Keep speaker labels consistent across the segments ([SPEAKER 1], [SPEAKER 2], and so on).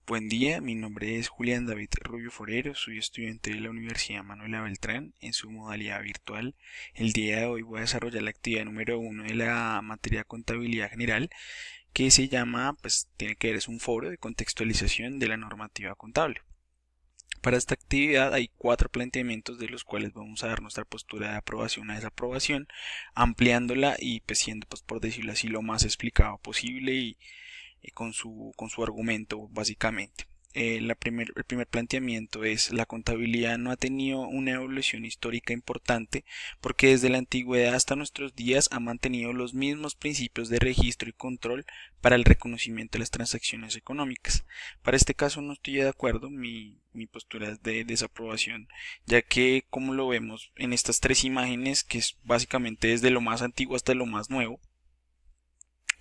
[SPEAKER 1] Buen día, mi nombre es Julián David Rubio Forero, soy estudiante de la Universidad Manuela Beltrán en su modalidad virtual. El día de hoy voy a desarrollar la actividad número uno de la materia Contabilidad General, que se llama, pues tiene que ver, es un foro de contextualización de la normativa contable. Para esta actividad hay cuatro planteamientos de los cuales vamos a dar nuestra postura de aprobación a desaprobación, ampliándola y pues siendo, pues por decirlo así, lo más explicado posible y con su argumento básicamente. El primer planteamiento es la contabilidad no ha tenido una evolución histórica importante porque desde la antigüedad hasta nuestros días ha mantenido los mismos principios de registro y control para el reconocimiento de las transacciones económicas. Para este caso no estoy de acuerdo, mi postura es de desaprobación, ya que como lo vemos en estas tres imágenes, que es básicamente desde lo más antiguo hasta lo más nuevo,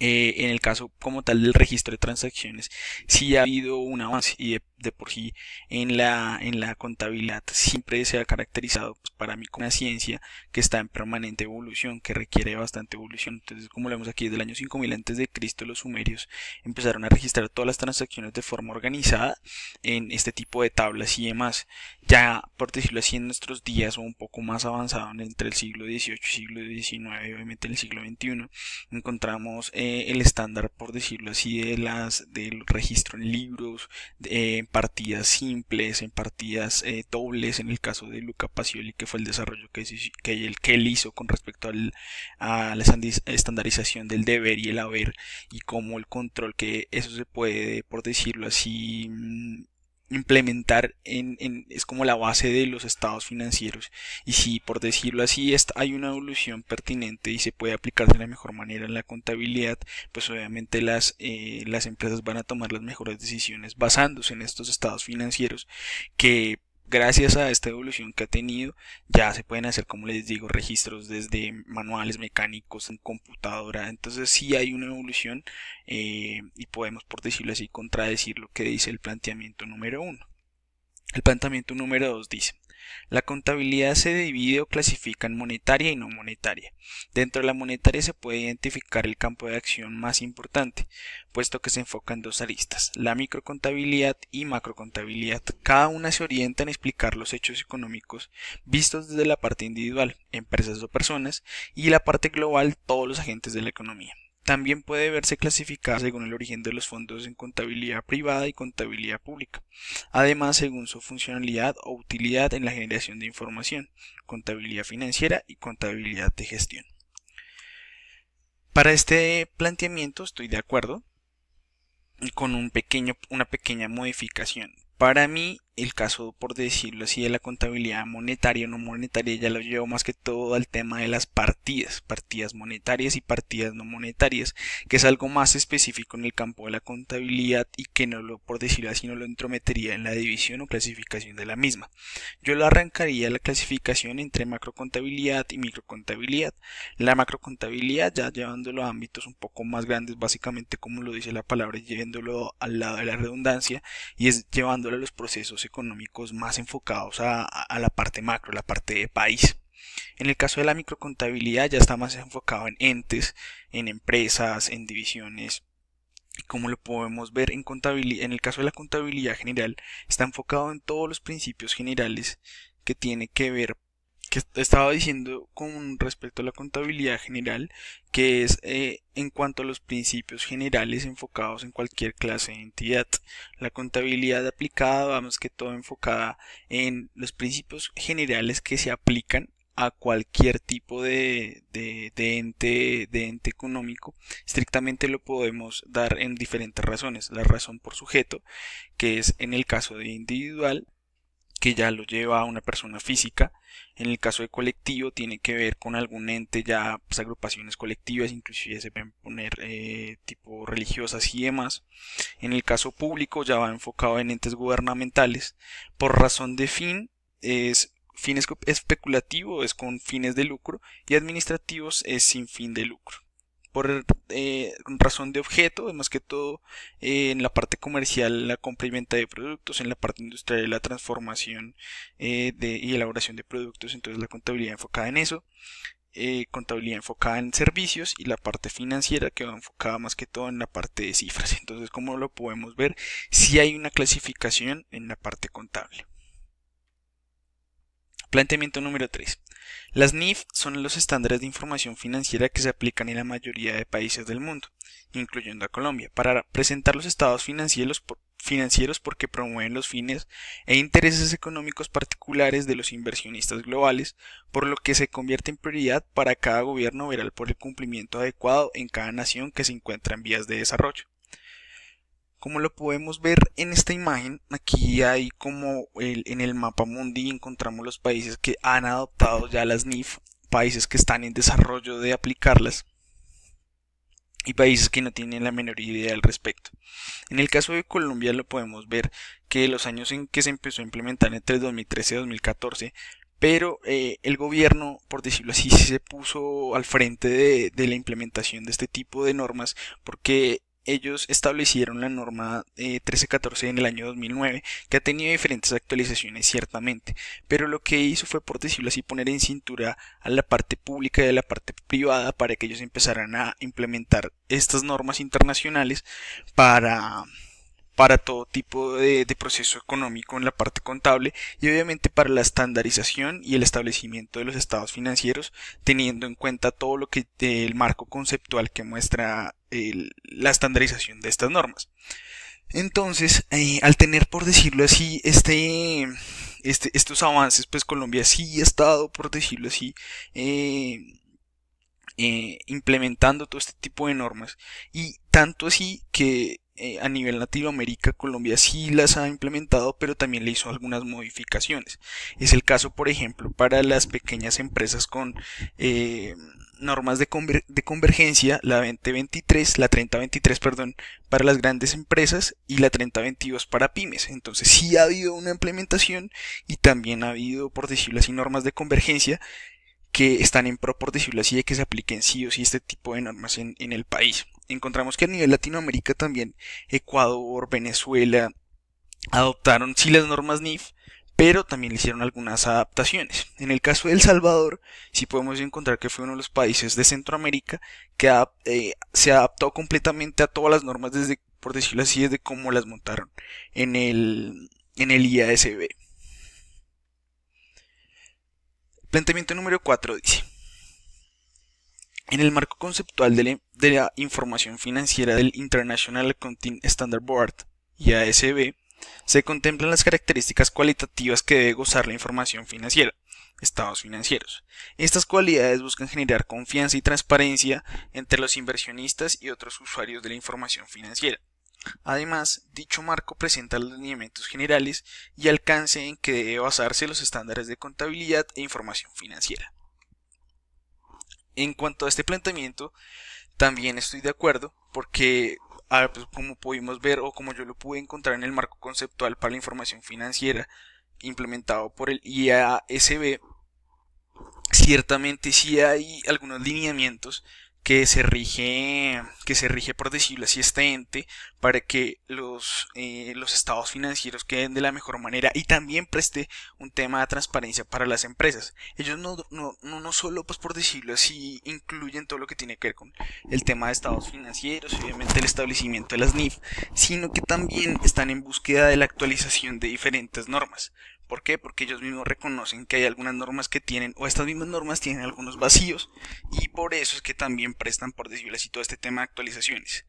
[SPEAKER 1] en el caso como tal del registro de transacciones, sí ha habido un avance y de por sí en la contabilidad siempre se ha caracterizado, pues, para mí, como una ciencia que está en permanente evolución, que requiere bastante evolución. Entonces, como lo vemos aquí, desde el año 5000 antes de Cristo, los sumerios empezaron a registrar todas las transacciones de forma organizada en este tipo de tablas y demás. Ya, por decirlo así, en nuestros días o un poco más avanzado entre el siglo XVIII y siglo XIX, obviamente en el siglo XXI, encontramos el estándar, por decirlo así, del registro en libros, en partidas simples, en partidas dobles, en el caso de Luca Pacioli, que fue el desarrollo que él hizo con respecto a la estandarización del deber y el haber, y cómo el control que eso se puede, por decirlo así, implementar es como la base de los estados financieros. Y si, por decirlo así, hay una evolución pertinente y se puede aplicar de la mejor manera en la contabilidad, pues obviamente las empresas van a tomar las mejores decisiones basándose en estos estados financieros que, gracias a esta evolución que ha tenido, ya se pueden hacer, como les digo, registros desde manuales mecánicos en computadora. Entonces sí hay una evolución, y podemos, por decirlo así, contradecir lo que dice el planteamiento número uno. El planteamiento número 2 dice: la contabilidad se divide o clasifica en monetaria y no monetaria. Dentro de la monetaria se puede identificar el campo de acción más importante, puesto que se enfoca en dos aristas, la microcontabilidad y macrocontabilidad. Cada una se orienta en explicar los hechos económicos vistos desde la parte individual, empresas o personas, y la parte global, todos los agentes de la economía. También puede verse clasificada según el origen de los fondos en contabilidad privada y contabilidad pública. Además, según su funcionalidad o utilidad en la generación de información, contabilidad financiera y contabilidad de gestión. Para este planteamiento estoy de acuerdo con una pequeña modificación. Para mí, el caso, por decirlo así, de la contabilidad monetaria o no monetaria, ya lo llevo más que todo al tema de las partidas monetarias y partidas no monetarias, que es algo más específico en el campo de la contabilidad y que no lo, por decirlo así, no lo entrometería en la división o clasificación de la misma. Yo lo arrancaría la clasificación entre macrocontabilidad y microcontabilidad. La macrocontabilidad, ya llevándolo a ámbitos un poco más grandes, básicamente como lo dice la palabra, llevándolo al lado de la redundancia, y es llevándolo a los procesos económicos más enfocados a la parte macro, la parte de país. En el caso de la microcontabilidad ya está más enfocado en entes, en empresas, en divisiones. Y como lo podemos ver en contabilidad, en el caso de la contabilidad general, está enfocado en todos los principios generales que tiene que ver, que estaba diciendo con respecto a la contabilidad general, que es en cuanto a los principios generales enfocados en cualquier clase de entidad. La contabilidad aplicada va más que todo enfocada en los principios generales que se aplican a cualquier tipo de ente económico. Estrictamente lo podemos dar en diferentes razones. La razón por sujeto, que es en el caso de individual, que ya lo lleva a una persona física. En el caso de colectivo tiene que ver con algún ente, ya pues agrupaciones colectivas, inclusive se pueden poner tipo religiosas y demás. En el caso público ya va enfocado en entes gubernamentales. Por razón de fin es fin especulativo, es con fines de lucro, y administrativos es sin fin de lucro. Por razón de objeto, más que todo en la parte comercial, la compra y venta de productos, en la parte industrial, la transformación y elaboración de productos. Entonces la contabilidad enfocada en eso. contabilidad enfocada en servicios y la parte financiera que va enfocada más que todo en la parte de cifras. Entonces, como lo podemos ver, si hay una clasificación en la parte contable. Planteamiento número 3. Las NIF son los estándares de información financiera que se aplican en la mayoría de países del mundo, incluyendo a Colombia, para presentar los estados financieros porque promueven los fines e intereses económicos particulares de los inversionistas globales, por lo que se convierte en prioridad para cada gobierno velar por el cumplimiento adecuado en cada nación que se encuentra en vías de desarrollo. Como lo podemos ver en esta imagen, aquí hay como en el mapa mundi encontramos los países que han adoptado ya las NIF, países que están en desarrollo de aplicarlas y países que no tienen la menor idea al respecto. En el caso de Colombia lo podemos ver que los años en que se empezó a implementar entre 2013 y 2014, pero el gobierno, por decirlo así, se puso al frente de la implementación de este tipo de normas porque ellos establecieron la norma 1314 en el año 2009, que ha tenido diferentes actualizaciones ciertamente, pero lo que hizo fue, por decirlo así, poner en cintura a la parte pública y a la parte privada para que ellos empezaran a implementar estas normas internacionales para todo tipo de proceso económico en la parte contable y obviamente para la estandarización y el establecimiento de los estados financieros, teniendo en cuenta todo lo que el marco conceptual que muestra la estandarización de estas normas. Entonces, al tener, por decirlo así, estos avances, pues Colombia sí ha estado, por decirlo así, implementando todo este tipo de normas, y tanto así que a nivel Latinoamérica Colombia sí las ha implementado, pero también le hizo algunas modificaciones. Es el caso, por ejemplo, para las pequeñas empresas con normas de convergencia, la 2023, la 3023, perdón, para las grandes empresas y la 3022 para pymes. Entonces sí ha habido una implementación y también ha habido, por decirlo así, normas de convergencia que están en pro, por decirlo así, de que se apliquen sí o sí este tipo de normas en el país. Encontramos que a nivel Latinoamérica también Ecuador, Venezuela adoptaron sí las normas NIF, pero también le hicieron algunas adaptaciones. En el caso de El Salvador, sí podemos encontrar que fue uno de los países de Centroamérica que se adaptó completamente a todas las normas desde, por decirlo así, desde cómo las montaron en el IASB. Planteamiento número 4 dice: en el marco conceptual de la información financiera del International Accounting Standard Board, IASB, se contemplan las características cualitativas que debe gozar la información financiera, estados financieros. Estas cualidades buscan generar confianza y transparencia entre los inversionistas y otros usuarios de la información financiera. Además, dicho marco presenta los lineamientos generales y alcance en que debe basarse los estándares de contabilidad e información financiera. En cuanto a este planteamiento, también estoy de acuerdo porque, pues, como pudimos ver o como yo lo pude encontrar en el marco conceptual para la información financiera implementado por el IASB, ciertamente sí hay algunos lineamientos que se rige por decirlo así este ente para que los estados financieros queden de la mejor manera y también preste un tema de transparencia para las empresas. Ellos no solo, pues por decirlo así, incluyen todo lo que tiene que ver con el tema de estados financieros, obviamente el establecimiento de las NIF, sino que también están en búsqueda de la actualización de diferentes normas. ¿Por qué? Porque ellos mismos reconocen que hay algunas normas que tienen, o estas mismas normas tienen algunos vacíos, y por eso es que también prestan, por decirlo así, todo este tema de actualizaciones.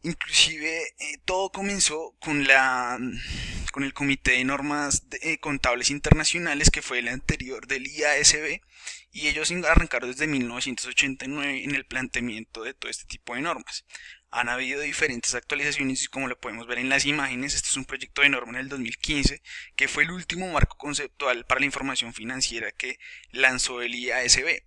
[SPEAKER 1] Inclusive todo comenzó con el Comité de Normas Contables Internacionales, que fue el anterior del IASB, y ellos arrancaron desde 1989 en el planteamiento de todo este tipo de normas. Han habido diferentes actualizaciones y como lo podemos ver en las imágenes, este es un proyecto de norma en el 2015 que fue el último marco conceptual para la información financiera que lanzó el IASB.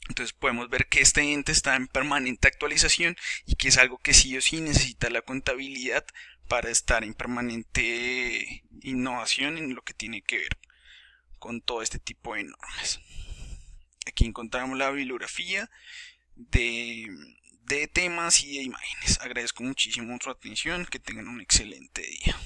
[SPEAKER 1] Entonces podemos ver que este ente está en permanente actualización y que es algo que sí o sí necesita la contabilidad para estar en permanente innovación en lo que tiene que ver con todo este tipo de normas. Aquí encontramos la bibliografía de temas y de imágenes. Agradezco muchísimo su atención, que tengan un excelente día.